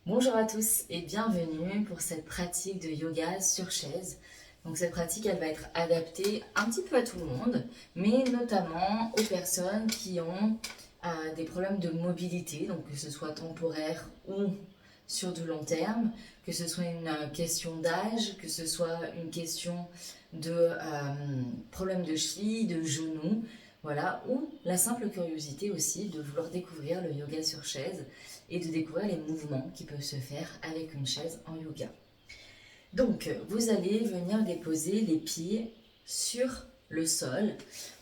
Bonjour à tous et bienvenue pour cette pratique de yoga sur chaise. Donc cette pratique, elle va être adaptée un petit peu à tout le monde, mais notamment aux personnes qui ont des problèmes de mobilité, donc que ce soit temporaire ou sur du long terme, que ce soit une question d'âge, que ce soit une question de problème de cheville, de genoux, voilà, ou la simple curiosité aussi de vouloir découvrir le yoga sur chaise et de découvrir les mouvements qui peuvent se faire avec une chaise en yoga. Donc, vous allez venir déposer les pieds sur le sol.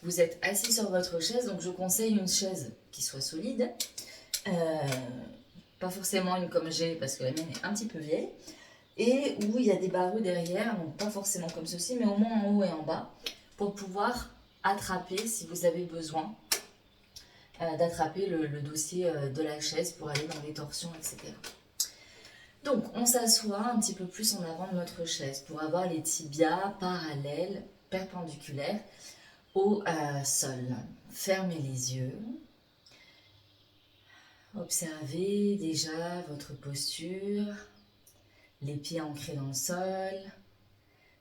Vous êtes assis sur votre chaise, donc je conseille une chaise qui soit solide. Euh, Pas forcément une comme j'ai, parce que la mienne est un petit peu vieille. Et où il y a des barreaux derrière, donc pas forcément comme ceci, mais au moins en haut et en bas, pour pouvoir attraper, si vous avez besoin, d'attraper le dossier de la chaise pour aller dans les torsions, etc. Donc, on s'assoit un petit peu plus en avant de notre chaise pour avoir les tibias parallèles, perpendiculaires au sol. Fermez les yeux. Observez déjà votre posture, les pieds ancrés dans le sol,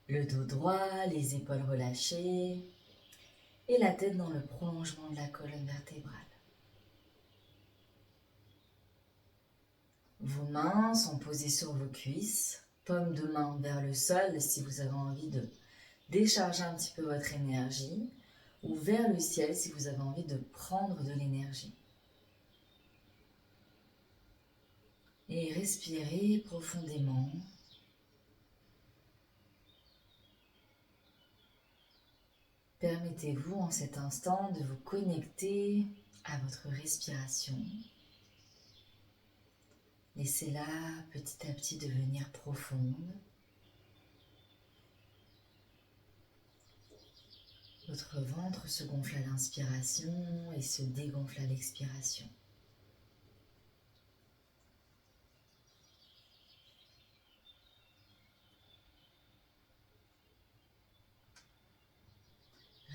le dos droit, les épaules relâchées et la tête dans le prolongement de la colonne vertébrale. Vos mains sont posées sur vos cuisses, paume de main vers le sol si vous avez envie de décharger un petit peu votre énergie, ou vers le ciel si vous avez envie de prendre de l'énergie. Et respirez profondément. Permettez-vous en cet instant de vous connecter à votre respiration. Laissez-la petit à petit devenir profonde. Votre ventre se gonfle à l'inspiration et se dégonfle à l'expiration.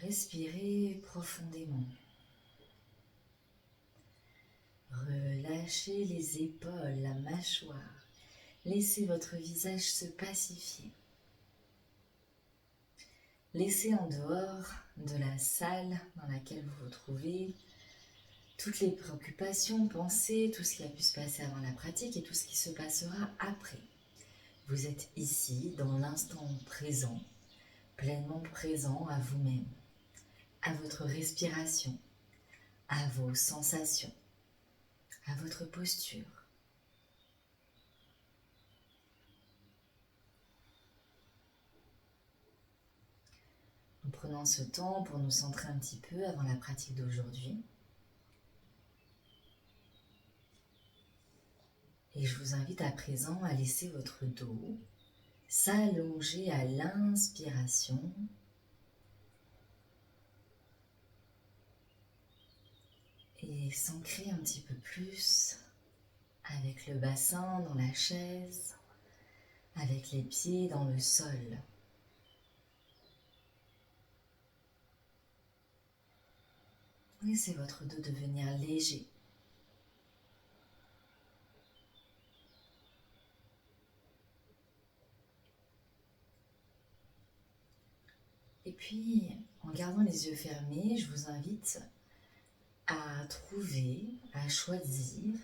Respirez profondément. Relâchez les épaules, la mâchoire. Laissez votre visage se pacifier. Laissez en dehors de la salle dans laquelle vous vous trouvez toutes les préoccupations, pensées, tout ce qui a pu se passer avant la pratique et tout ce qui se passera après. Vous êtes ici, dans l'instant présent, pleinement présent à vous-même, à votre respiration, à vos sensations, à votre posture. Nous prenons ce temps pour nous centrer un petit peu avant la pratique d'aujourd'hui. Et je vous invite à présent à laisser votre dos s'allonger à l'inspiration et s'ancrer un petit peu plus avec le bassin dans la chaise, avec les pieds dans le sol. Laissez votre dos devenir léger. Et puis, en gardant les yeux fermés, je vous invite à trouver, à choisir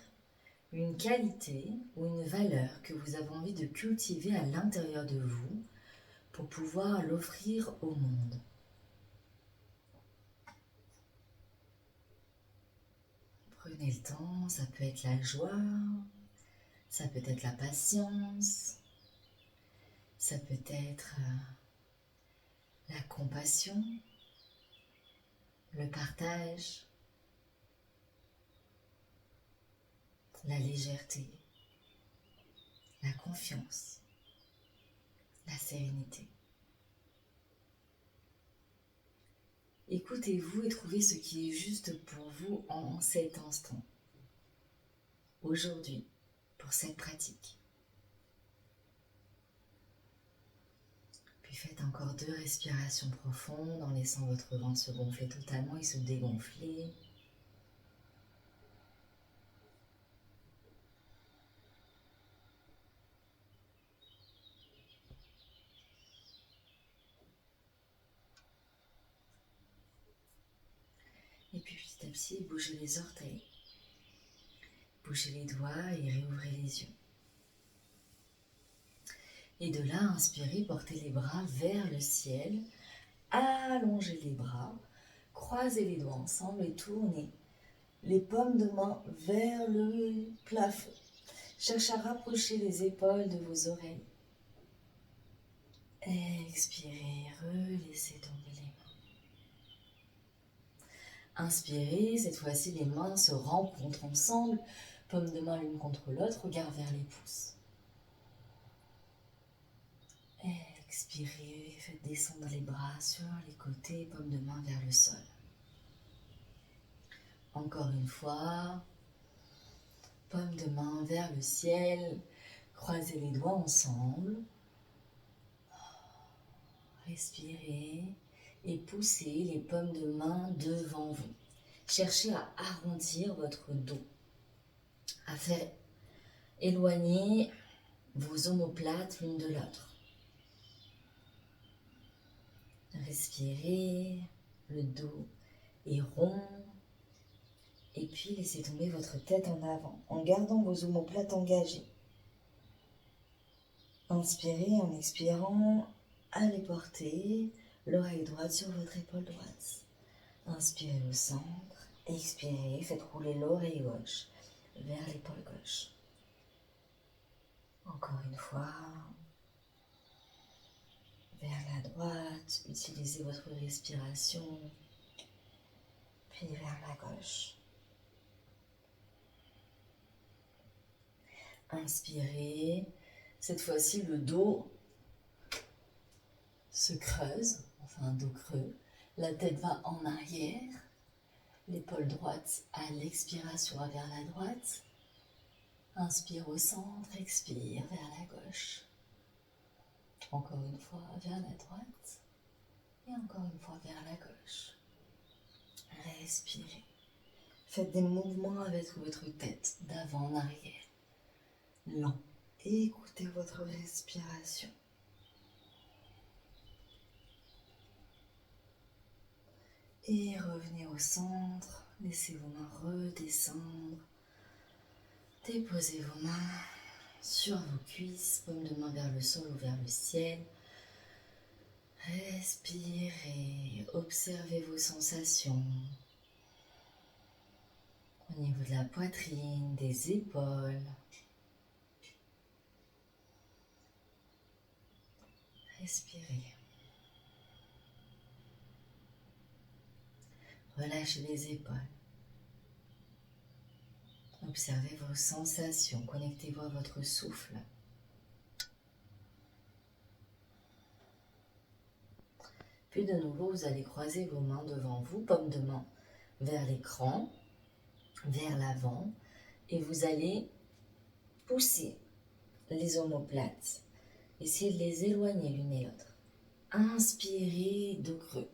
une qualité ou une valeur que vous avez envie de cultiver à l'intérieur de vous pour pouvoir l'offrir au monde. Prenez le temps, ça peut être la joie, ça peut être la patience, ça peut être la compassion, le partage, la légèreté, la confiance, la sérénité. Écoutez-vous et trouvez ce qui est juste pour vous en cet instant, aujourd'hui, pour cette pratique. Puis faites encore 2 respirations profondes en laissant votre ventre se gonfler totalement et se dégonfler. petit à petit, bougez les orteils. Bougez les doigts et réouvrez les yeux. Et de là, inspirez, portez les bras vers le ciel. Allongez les bras. Croisez les doigts ensemble et tournez les paumes de main vers le plafond. Cherchez à rapprocher les épaules de vos oreilles. Expirez, relaissez tomber les mains. Inspirez, cette fois-ci les mains se rencontrent ensemble, paumes de main l'une contre l'autre, regard vers les pouces. Expirez, faites descendre les bras sur les côtés, paumes de main vers le sol. Encore une fois, paumes de main vers le ciel, croisez les doigts ensemble. Respirez et poussez les paumes de main devant vous. Cherchez à arrondir votre dos, à faire éloigner vos omoplates l'une de l'autre. Respirez, le dos est rond. Et puis laissez tomber votre tête en avant en gardant vos omoplates engagées. Inspirez en expirant, allez porter l'oreille droite sur votre épaule droite. Inspirez au centre, expirez, faites rouler l'oreille gauche vers l'épaule gauche. Encore une fois, vers la droite, utilisez votre respiration, puis vers la gauche. Inspirez, cette fois-ci le dos se creuse, enfin un dos creux, la tête va en arrière, l'épaule droite à l'expiration va vers la droite, inspire au centre, expire vers la gauche, encore une fois vers la droite et encore une fois vers la gauche. Respirez, faites des mouvements avec votre tête d'avant en arrière. Lent. Écoutez votre respiration. Et revenez au centre. Laissez vos mains redescendre. Déposez vos mains sur vos cuisses, paumes de main vers le sol ou vers le ciel. Respirez. Observez vos sensations. Au niveau de la poitrine, des épaules. Respirez. Relâchez les épaules. Observez vos sensations. Connectez-vous à votre souffle. Puis de nouveau, vous allez croiser vos mains devant vous, paumes de main vers l'écran, vers l'avant. Et vous allez pousser les omoplates. Essayez de les éloigner l'une et l'autre. Inspirez, dos creux.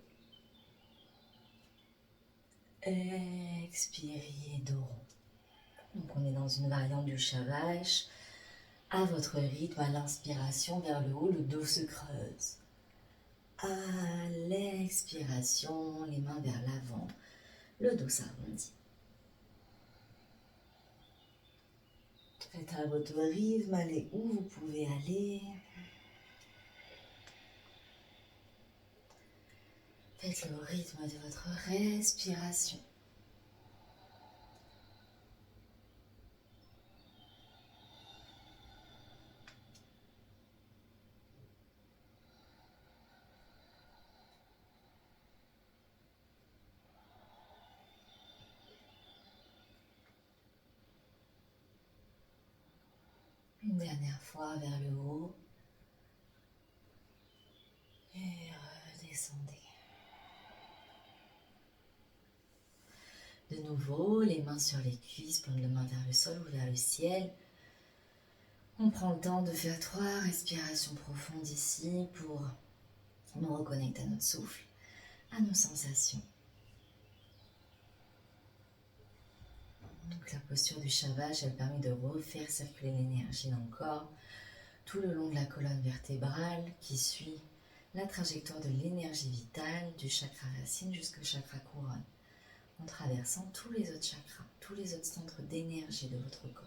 Expirez, dos rond. Donc on est dans une variante du Shavash. À votre rythme, à l'inspiration vers le haut, le dos se creuse. À l'expiration, les mains vers l'avant, le dos s'arrondit. Faites à votre rythme, allez où vous pouvez aller. Faites le rythme de votre respiration. Une dernière fois vers le haut. Et redescendez. De nouveau, les mains sur les cuisses, paumes de main vers le sol ou vers le ciel. On prend le temps de faire 3 respirations profondes ici pour nous reconnecter à notre souffle, à nos sensations. Donc la posture du Shavash, elle permet de refaire circuler l'énergie dans le corps tout le long de la colonne vertébrale qui suit la trajectoire de l'énergie vitale du chakra racine jusqu'au chakra couronne. en traversant tous les autres chakras, tous les autres centres d'énergie de votre corps.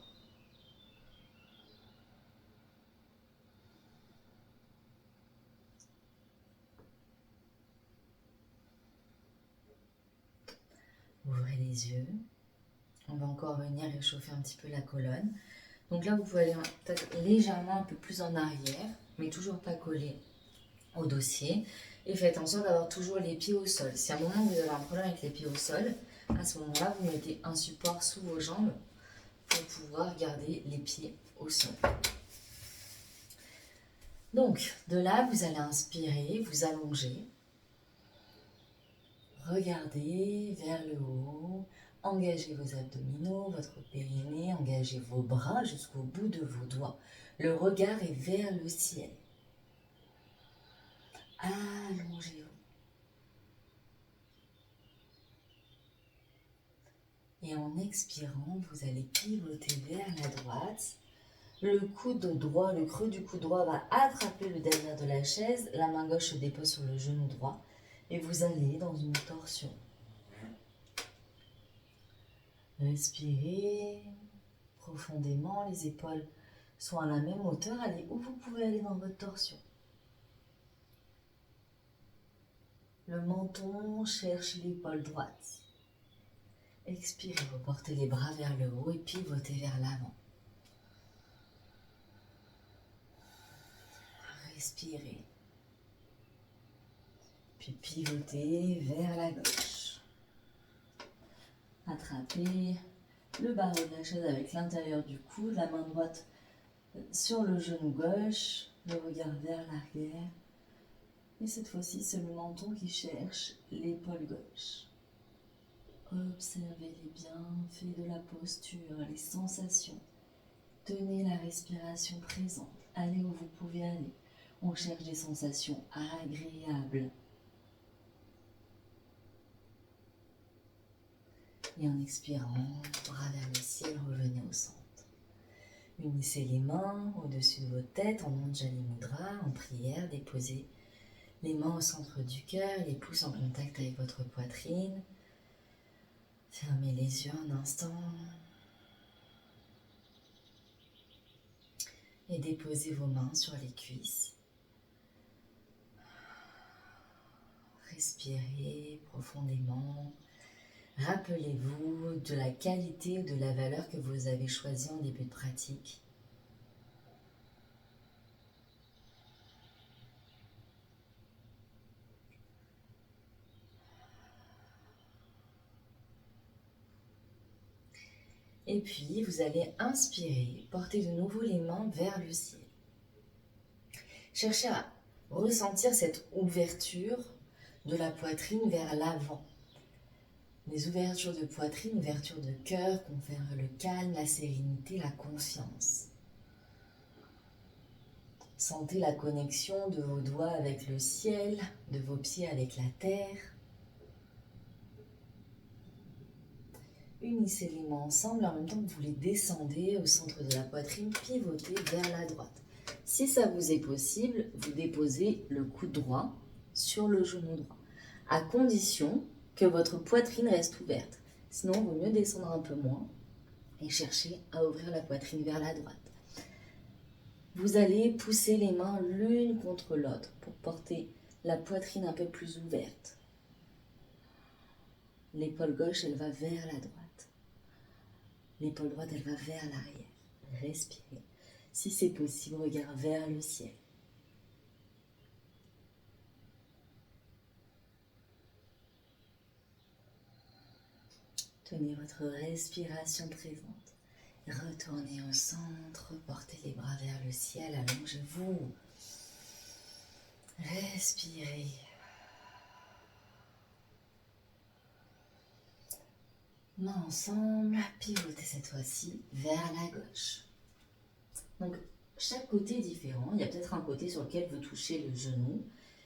Ouvrez les yeux. On va encore venir réchauffer un petit peu la colonne. Donc là, vous pouvez aller peut-être légèrement un peu plus en arrière, mais toujours pas collé au dossier. Et faites en sorte d'avoir toujours les pieds au sol. Si à un moment vous avez un problème avec les pieds au sol, à ce moment-là, vous mettez un support sous vos jambes pour pouvoir garder les pieds au sol. Donc, de là, vous allez inspirer, vous allonger. Regardez vers le haut. Engagez vos abdominaux, votre périnée, engagez vos bras jusqu'au bout de vos doigts. Le regard est vers le ciel. Allongez-vous. Et en expirant, vous allez pivoter vers la droite. Le coude droit, le creux du coude droit va attraper le derrière de la chaise. La main gauche se dépose sur le genou droit. Et vous allez dans une torsion. Respirez profondément, les épaules sont à la même hauteur. Allez où vous pouvez aller dans votre torsion. Le menton cherche l'épaule droite. Expirez, vous portez les bras vers le haut et pivotez vers l'avant. Respirez. Puis pivotez vers la gauche. Attrapez le barreau de la chaise avec l'intérieur du coude, la main droite sur le genou gauche, le regard vers l'arrière. Et cette fois-ci, c'est le menton qui cherche l'épaule gauche. Observez les bienfaits de la posture, les sensations. Tenez la respiration présente. Allez où vous pouvez aller. On cherche des sensations agréables. Et en expirant, bras vers le ciel, revenez au centre. Unissez les mains au-dessus de votre tête en Anjali Mudra, en prière. Déposez les mains au centre du cœur, les pouces en contact avec votre poitrine. Fermez les yeux un instant. Et déposez vos mains sur les cuisses. Respirez profondément. Rappelez-vous de la qualité ou de la valeur que vous avez choisie en début de pratique. Et puis, vous allez inspirer, porter de nouveau les mains vers le ciel. Cherchez à ressentir cette ouverture de la poitrine vers l'avant. Les ouvertures de poitrine, ouvertures de cœur confèrent le calme, la sérénité, la confiance. Sentez la connexion de vos doigts avec le ciel, de vos pieds avec la terre. Unissez les mains ensemble en même temps que vous les descendez au centre de la poitrine, pivotez vers la droite. Si ça vous est possible, vous déposez le coude droit sur le genou droit, à condition que votre poitrine reste ouverte. Sinon, il vaut mieux descendre un peu moins et chercher à ouvrir la poitrine vers la droite. Vous allez pousser les mains l'une contre l'autre pour porter la poitrine un peu plus ouverte. L'épaule gauche, elle va vers la droite. L'épaule droite, elle va vers l'arrière. Respirez. Si c'est possible, regard vers le ciel. Tenez votre respiration présente. Retournez au centre, portez les bras vers le ciel, allongez-vous. Respirez. Mains ensemble, pivotez cette fois-ci vers la gauche. Donc, chaque côté est différent. Il y a peut-être un côté sur lequel vous touchez le genou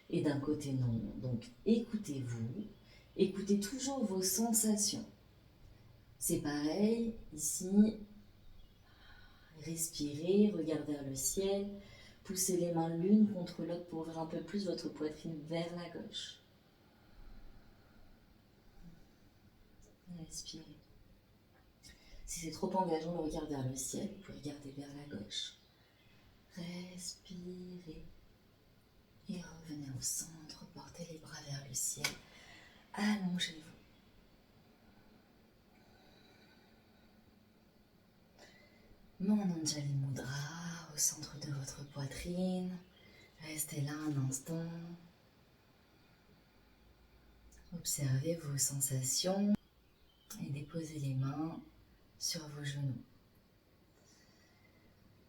et d'un côté non. Donc, écoutez-vous. Écoutez toujours vos sensations. C'est pareil, ici, respirez, regardez vers le ciel, poussez les mains l'une contre l'autre pour ouvrir un peu plus votre poitrine vers la gauche. Respirez. Si c'est trop engageant, le regard vers le ciel, vous pouvez regarder vers la gauche. Respirez. Et revenez au centre, portez les bras vers le ciel. Allongez-vous. Mananjali Mudra au centre de votre poitrine. Restez là un instant. Observez vos sensations et déposez les mains sur vos genoux.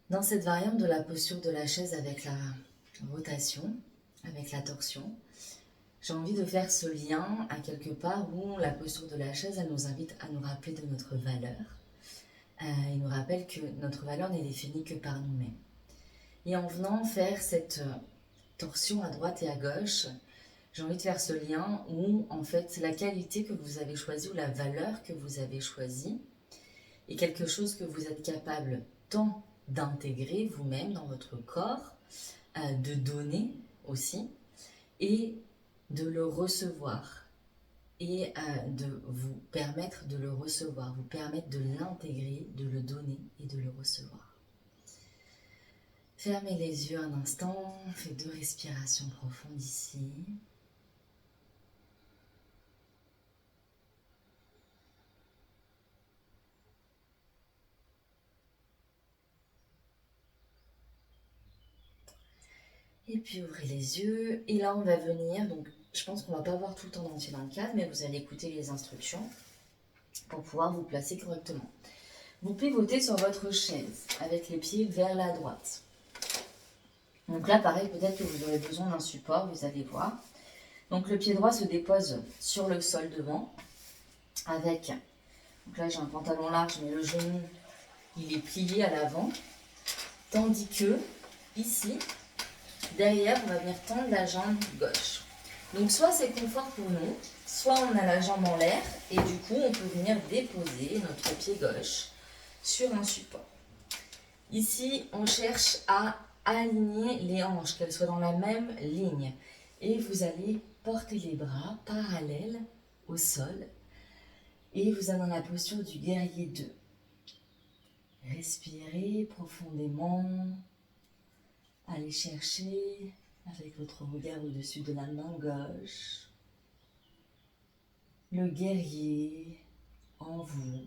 Dans cette variante de la posture de la chaise avec la rotation, avec la torsion, j'ai envie de faire ce lien à quelque part où la posture de la chaise, elle nous invite à nous rappeler de notre valeur. Il nous rappelle que notre valeur n'est définie que par nous-mêmes. Et en venant faire cette torsion à droite et à gauche, j'ai envie de faire ce lien où en fait la qualité que vous avez choisie ou la valeur que vous avez choisie est quelque chose que vous êtes capable tant d'intégrer vous-même dans votre corps, de donner aussi, et de le recevoir, et de vous permettre de le recevoir, vous permettre de l'intégrer, de le donner et de le recevoir. Fermez les yeux un instant, faites 2 respirations profondes ici. Et puis ouvrez les yeux, et là on va venir, donc je pense qu'on ne va pas voir tout le temps entier dans le cadre, mais vous allez écouter les instructions pour pouvoir vous placer correctement. Vous pivotez sur votre chaise avec les pieds vers la droite. Donc là pareil, peut-être que vous aurez besoin d'un support, vous allez voir. Donc le pied droit se dépose sur le sol devant, avec, donc là j'ai un pantalon large, mais le genou il est plié à l'avant, tandis que ici, derrière, on va venir tendre la jambe gauche. Donc soit c'est confort pour nous, soit on a la jambe en l'air et du coup on peut venir déposer notre pied gauche sur un support. Ici, on cherche à aligner les hanches, qu'elles soient dans la même ligne. Et vous allez porter les bras parallèles au sol et vous êtes dans la posture du guerrier 2. Respirez profondément. Allez chercher avec votre regard au-dessus de la main gauche le guerrier en vous.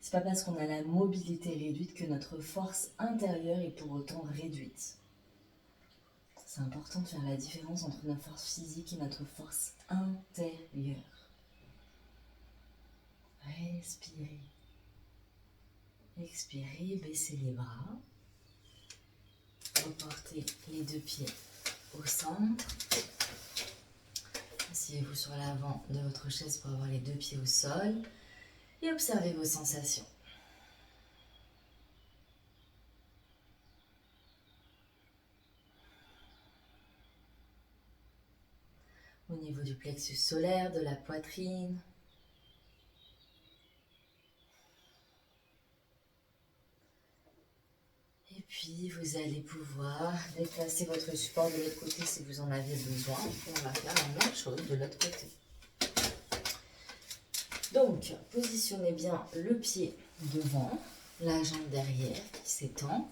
C'est pas parce qu'on a la mobilité réduite que notre force intérieure est pour autant réduite. C'est important de faire la différence entre notre force physique et notre force intérieure. Respirez. Expirez, baissez les bras. Reportez les 2 pieds au centre. Asseyez-vous sur l'avant de votre chaise pour avoir les 2 pieds au sol. Et observez vos sensations. Au niveau du plexus solaire, de la poitrine. Et puis, vous allez pouvoir déplacer votre support de l'autre côté si vous en avez besoin. Et on va faire la même chose de l'autre côté. Donc, positionnez bien le pied devant, la jambe derrière qui s'étend.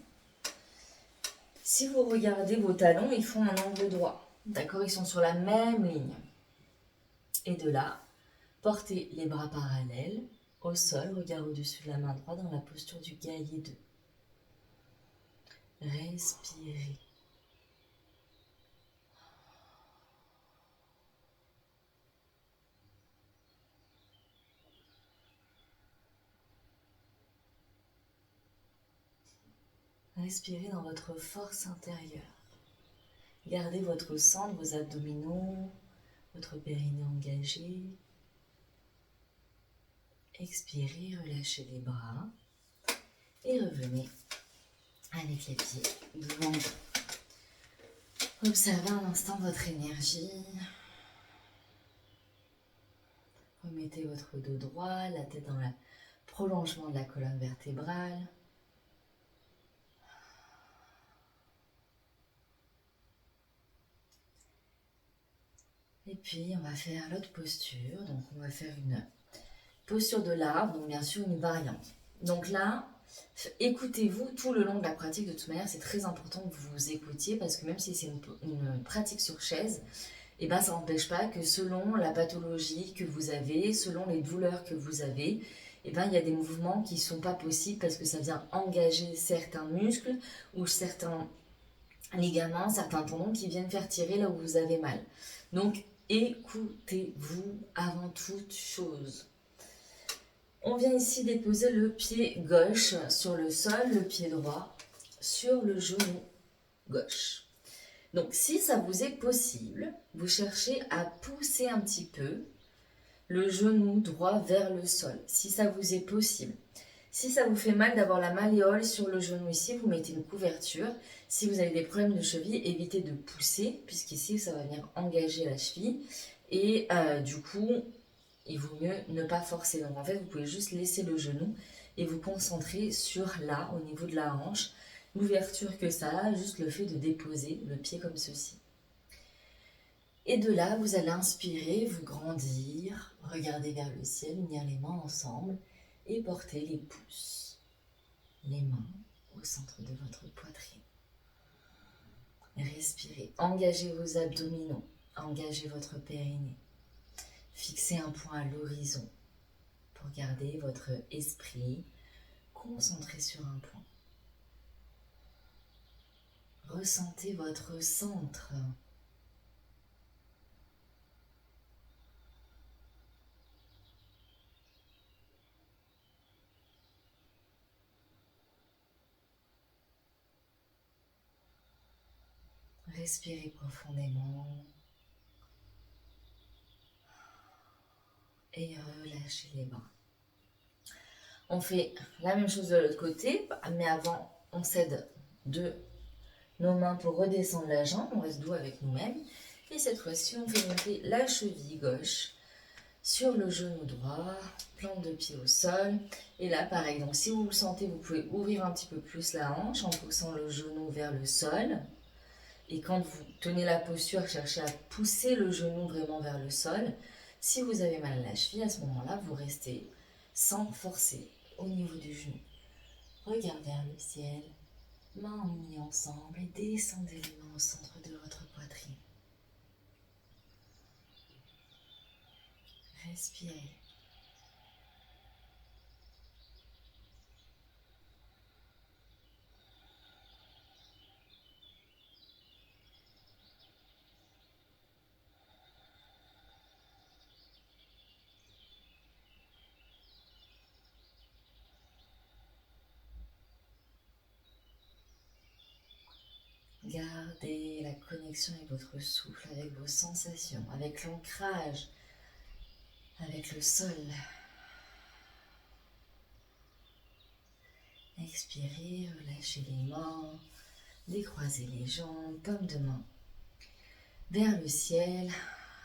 Si vous regardez vos talons, ils font un angle droit. D'accord, ils sont sur la même ligne. Et de là, portez les bras parallèles au sol, regard au-dessus de la main droite dans la posture du guerrier 2. Respirez. Respirez dans votre force intérieure. Gardez votre centre, vos abdominaux, votre périnée engagé. Expirez, relâchez les bras et revenez avec les pieds devant vous. Observez un instant votre énergie. Remettez votre dos droit, la tête dans le prolongement de la colonne vertébrale. Et puis on va faire l'autre posture, donc on va faire Posture de l'arbre, donc bien sûr une variante. Donc là, écoutez-vous tout le long de la pratique. De toute manière, c'est très important que vous vous écoutiez parce que même si c'est une pratique sur chaise, et ben, ça n'empêche pas que selon la pathologie que vous avez, selon les douleurs que vous avez, et ben, il y a des mouvements qui ne sont pas possibles parce que ça vient engager certains muscles ou certains ligaments, certains tendons qui viennent faire tirer là où vous avez mal. Donc, écoutez-vous avant toute chose. On vient ici déposer le pied gauche sur le sol, le pied droit sur le genou gauche. Donc si ça vous est possible, vous cherchez à pousser un petit peu le genou droit vers le sol, si ça vous est possible. Si ça vous fait mal d'avoir la malléole sur le genou ici, vous mettez une couverture. Si vous avez des problèmes de cheville, évitez de pousser, puisqu'ici ça va venir engager la cheville. Et du coup, il vaut mieux ne pas forcer. Donc en fait, vous pouvez juste laisser le genou et vous concentrer sur là, au niveau de la hanche, l'ouverture que ça a, juste le fait de déposer le pied comme ceci. Et de là, vous allez inspirer, vous grandir, regarder vers le ciel, unir les mains ensemble et porter les pouces, les mains au centre de votre poitrine. Respirez, engagez vos abdominaux, engagez votre périnée. Fixez un point à l'horizon pour garder votre esprit concentré sur un point. Ressentez votre centre. Respirez profondément et relâchez les bras. On fait la même chose de l'autre côté, mais avant, on s'aide de nos mains pour redescendre la jambe. On reste doux avec nous-mêmes. Et cette fois-ci, on fait monter la cheville gauche sur le genou droit, plante de pied au sol. Et là, pareil, donc si vous le sentez, vous pouvez ouvrir un petit peu plus la hanche en poussant le genou vers le sol. Et quand vous tenez la posture, cherchez à pousser le genou vraiment vers le sol. Si vous avez mal à la cheville, à ce moment-là, vous restez sans forcer au niveau du genou. Regardez vers le ciel, mains unies ensemble et descendez les mains au centre de votre poitrine. Respirez. Gardez la connexion avec votre souffle, avec vos sensations, avec l'ancrage, avec le sol. Expirez, relâchez les mains, décroisez les jambes, paume de main vers le ciel.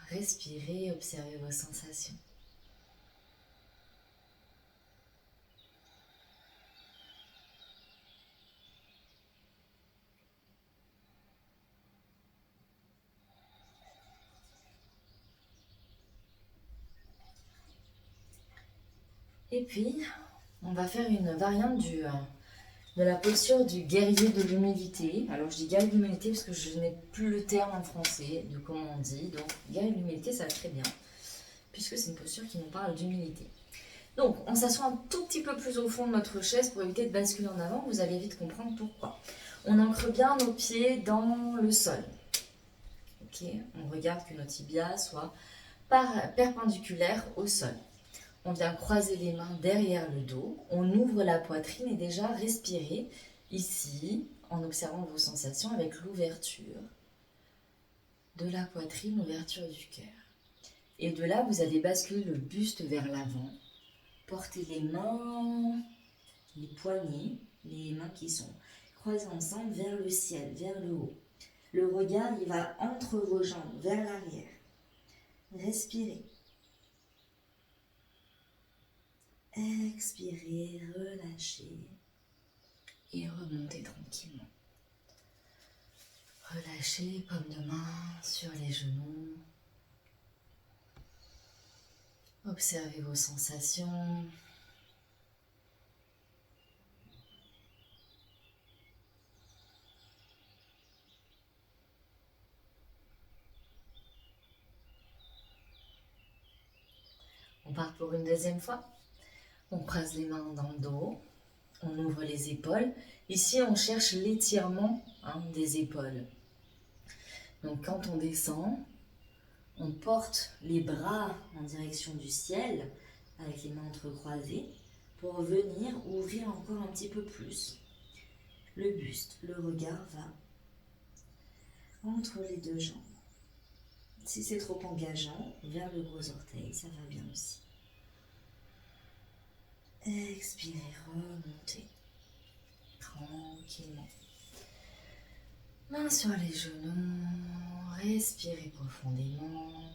Respirez, observez vos sensations. Et puis, on va faire une variante de la posture du guerrier de l'humilité. Alors, je dis guerrier de l'humilité parce que je n'ai plus le terme en français de comment on dit. Donc, guerrier de l'humilité, ça va très bien, puisque c'est une posture qui nous parle d'humilité. Donc, on s'assoit un tout petit peu plus au fond de notre chaise pour éviter de basculer en avant. Vous allez vite comprendre pourquoi. On ancre bien nos pieds dans le sol. Ok, on regarde que nos tibias soient perpendiculaires au sol. On vient croiser les mains derrière le dos, on ouvre la poitrine et déjà respirez ici en observant vos sensations avec l'ouverture de la poitrine, l'ouverture du cœur. Et de là, vous allez basculer le buste vers l'avant, porter les mains, les poignets, les mains qui sont croisées ensemble vers le ciel, vers le haut. Le regard, il va entre vos jambes, vers l'arrière. Respirez. Expirez, relâchez et remontez tranquillement. Relâchez, paume de main sur les genoux. Observez vos sensations. On part pour une deuxième fois. On croise les mains dans le dos. On ouvre les épaules. Ici, on cherche l'étirement des épaules. Donc, quand on descend, on porte les bras en direction du ciel avec les mains entrecroisées pour venir ouvrir encore un petit peu plus le buste. Le regard va entre les deux jambes. Si c'est trop engageant, vers le gros orteil, ça va bien aussi. Expirez, remontez tranquillement. Mains sur les genoux, respirez profondément.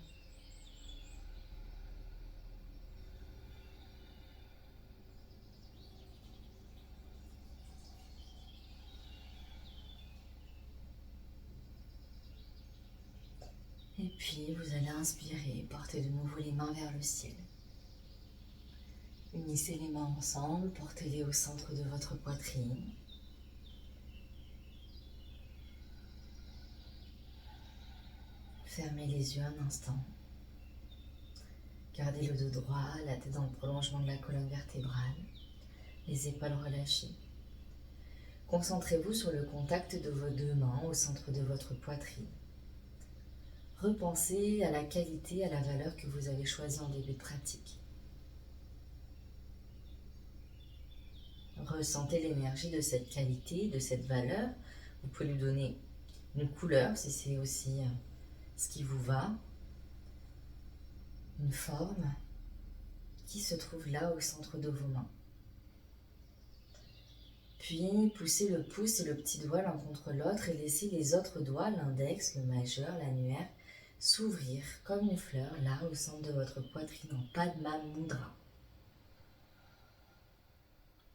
Et puis vous allez inspirer, portez de nouveau les mains vers le ciel. Unissez les mains ensemble, portez-les au centre de votre poitrine. Fermez les yeux un instant. Gardez le dos droit, la tête dans le prolongement de la colonne vertébrale, les épaules relâchées. Concentrez-vous sur le contact de vos deux mains au centre de votre poitrine. Repensez à la qualité, à la valeur que vous avez choisie en début de pratique. Ressentez l'énergie de cette qualité, de cette valeur. Vous pouvez lui donner une couleur si c'est aussi ce qui vous va. Une forme qui se trouve là au centre de vos mains. Puis poussez le pouce et le petit doigt l'un contre l'autre et laissez les autres doigts, l'index, le majeur, l'annulaire, s'ouvrir comme une fleur là au centre de votre poitrine en Padma Mudra.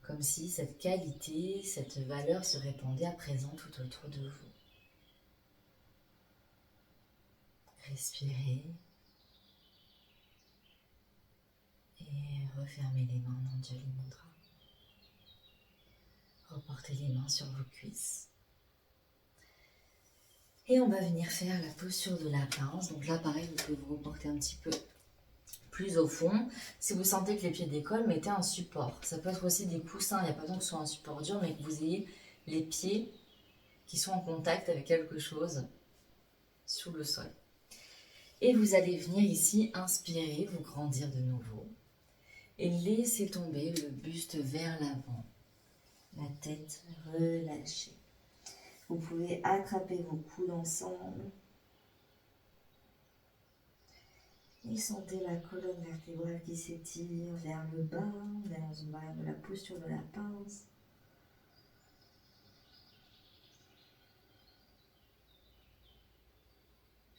Comme si cette qualité, cette valeur se répandait à présent tout autour de vous. Respirez et refermez les mains en Anjali Mudra. Reportez les mains sur vos cuisses. Et on va venir faire la posture de la pince. Donc là, pareil, vous pouvez vous reporter un petit peu plus au fond. Si vous sentez que les pieds décollent, mettez un support. Ça peut être aussi des coussins. Il n'y a pas besoin que ce soit un support dur, mais que vous ayez les pieds qui sont en contact avec quelque chose sous le sol. Et vous allez venir ici inspirer, vous grandir de nouveau. Et laissez tomber le buste vers l'avant. La tête relâchée. Vous pouvez attraper vos coudes ensemble. Et sentez la colonne vertébrale qui s'étire vers le bas. On est dans la posture de la pince.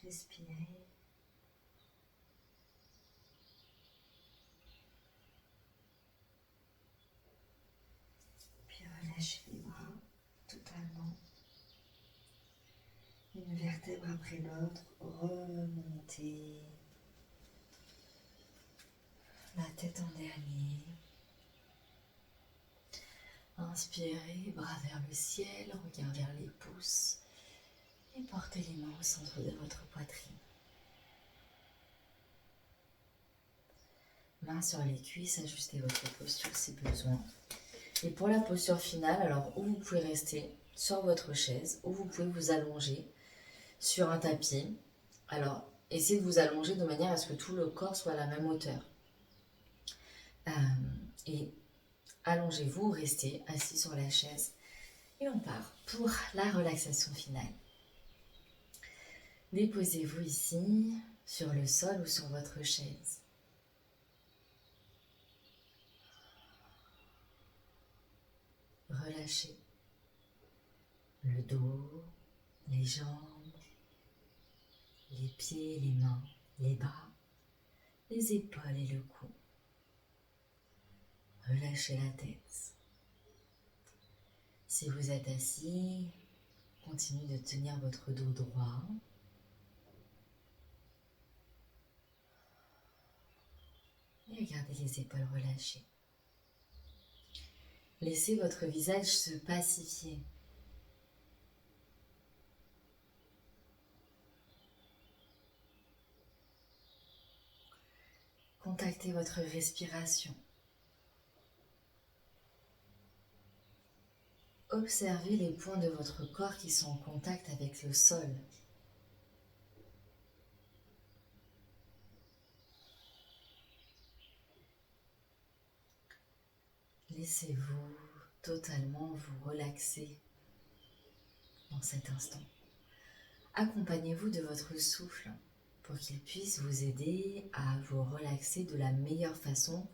Respirez. Puis relâchez les bras totalement. Une vertèbre après l'autre. Remontez. La tête en dernier. Inspirez, bras vers le ciel, regard vers les pouces. Et portez les mains au centre de votre poitrine. Mains sur les cuisses, ajustez votre posture si besoin. Et pour la posture finale, alors où vous pouvez rester sur votre chaise, ou vous pouvez vous allonger sur un tapis. Alors, essayez de vous allonger de manière à ce que tout le corps soit à la même hauteur. Et allongez-vous, restez assis sur la chaise. Et on part pour la relaxation finale. Déposez-vous ici, sur le sol ou sur votre chaise. Relâchez le dos, les jambes, les pieds, les mains, les bras, les épaules et le cou. Relâchez la tête. Si vous êtes assis, continuez de tenir votre dos droit. et gardez les épaules relâchées. Laissez votre visage se pacifier. Contactez votre respiration. Observez les points de votre corps qui sont en contact avec le sol. Laissez-vous totalement vous relaxer dans cet instant. Accompagnez-vous de votre souffle pour qu'il puisse vous aider à vous relaxer de la meilleure façon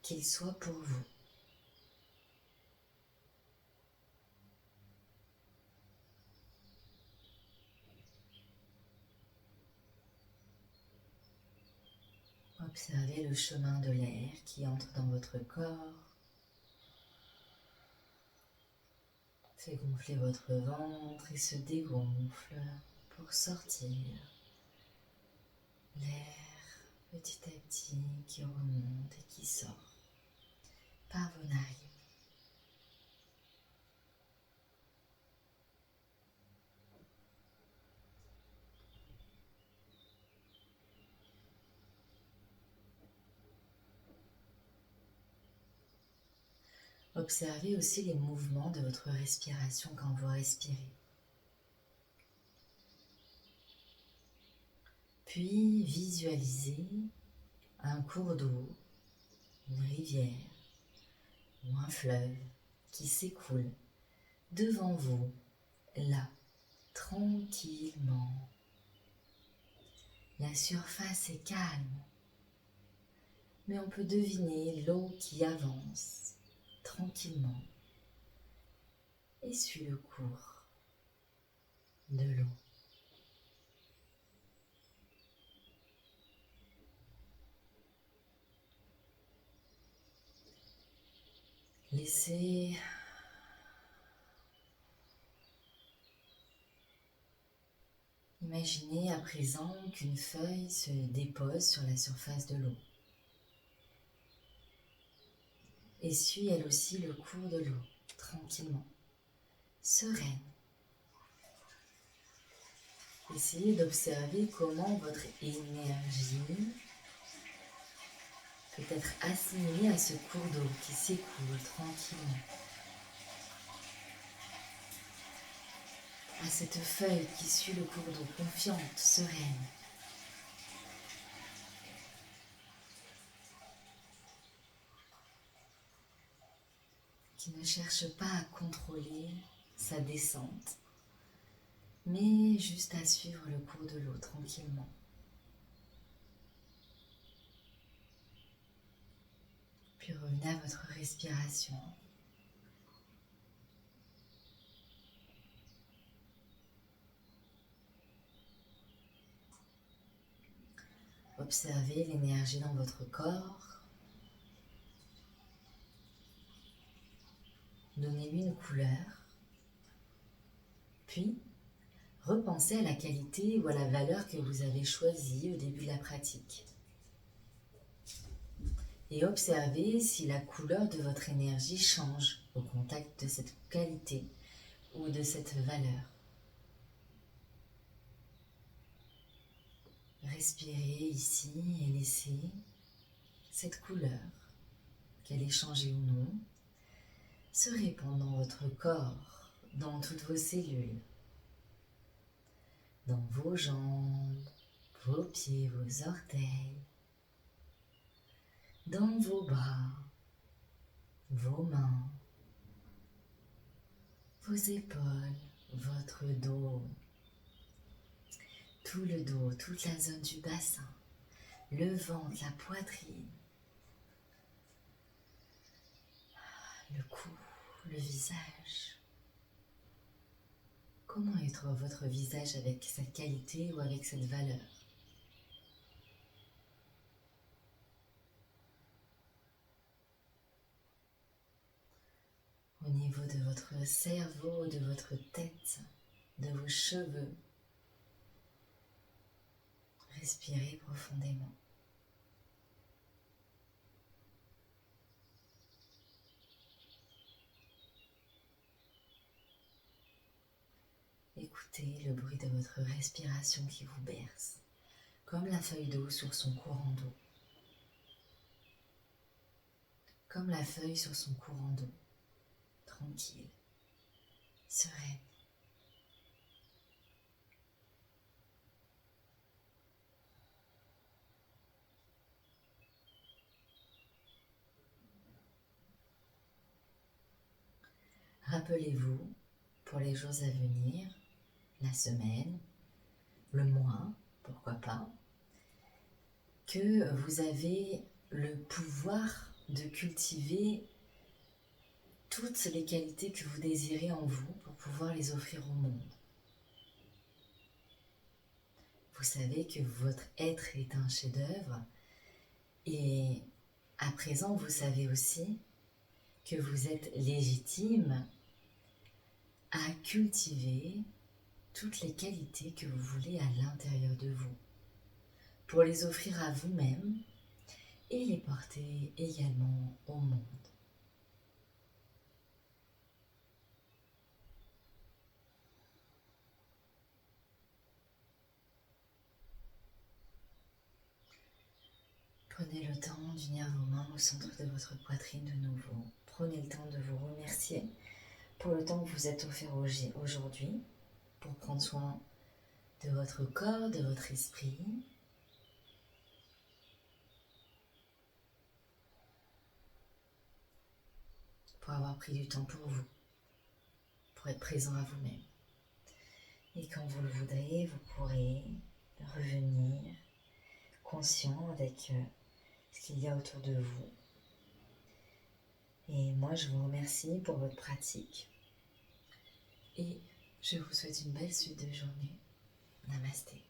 qu'il soit pour vous. Observez le chemin de l'air qui entre dans votre corps. Fait gonfler votre ventre et se dégonfle pour sortir l'air petit à petit qui remonte et qui sort par vos narines. Observez aussi les mouvements de votre respiration quand vous respirez. Puis visualisez un cours d'eau, une rivière ou un fleuve qui s'écoule devant vous, là, tranquillement. La surface est calme, mais on peut deviner l'eau qui avance tranquillement et suit le cours de l'eau. Laissez imaginez à présent qu'une feuille se dépose sur la surface de l'eau et suit elle aussi le cours de l'eau, tranquillement, sereine. Essayez d'observer comment votre énergie peut être assimilée à ce cours d'eau qui s'écoule tranquillement, à cette feuille qui suit le cours d'eau, confiante, sereine. Qui ne cherche pas à contrôler sa descente, mais juste à suivre le cours de l'eau tranquillement. Puis revenez à votre respiration. Observez l'énergie dans votre corps. Donnez-lui une couleur. Puis, repensez à la qualité ou à la valeur que vous avez choisie au début de la pratique. Et observez si la couleur de votre énergie change au contact de cette qualité ou de cette valeur. Respirez ici et laissez cette couleur, qu'elle ait changé ou non, se répand dans votre corps, dans toutes vos cellules, dans vos jambes, vos pieds, vos orteils, dans vos bras, vos mains, vos épaules, votre dos, tout le dos, toute la zone du bassin, le ventre, la poitrine, le cou, le visage. Comment est votre visage avec cette qualité ou avec cette valeur? Au niveau de votre cerveau, de votre tête, de vos cheveux, respirez profondément. écoutez le bruit de votre respiration qui vous berce, comme la feuille d'eau sur son courant d'eau. Comme la feuille sur son courant d'eau, tranquille, sereine. Rappelez-vous, pour les jours à venir, la semaine, le mois, pourquoi pas, que vous avez le pouvoir de cultiver toutes les qualités que vous désirez en vous pour pouvoir les offrir au monde. Vous savez que votre être est un chef-d'œuvre et à présent vous savez aussi que vous êtes légitime à cultiver toutes les qualités que vous voulez à l'intérieur de vous pour les offrir à vous-même et les porter également au monde. Prenez le temps d'unir vos mains au centre de votre poitrine de nouveau. Prenez le temps de vous remercier pour le temps que vous êtes offert aujourd'hui pour prendre soin de votre corps, de votre esprit. Pour avoir pris du temps pour vous, pour être présent à vous-même. Et quand vous le voudrez, vous pourrez revenir conscient avec ce qu'il y a autour de vous. Et moi, je vous remercie pour votre pratique. Et je vous souhaite une belle suite de journée. Namasté.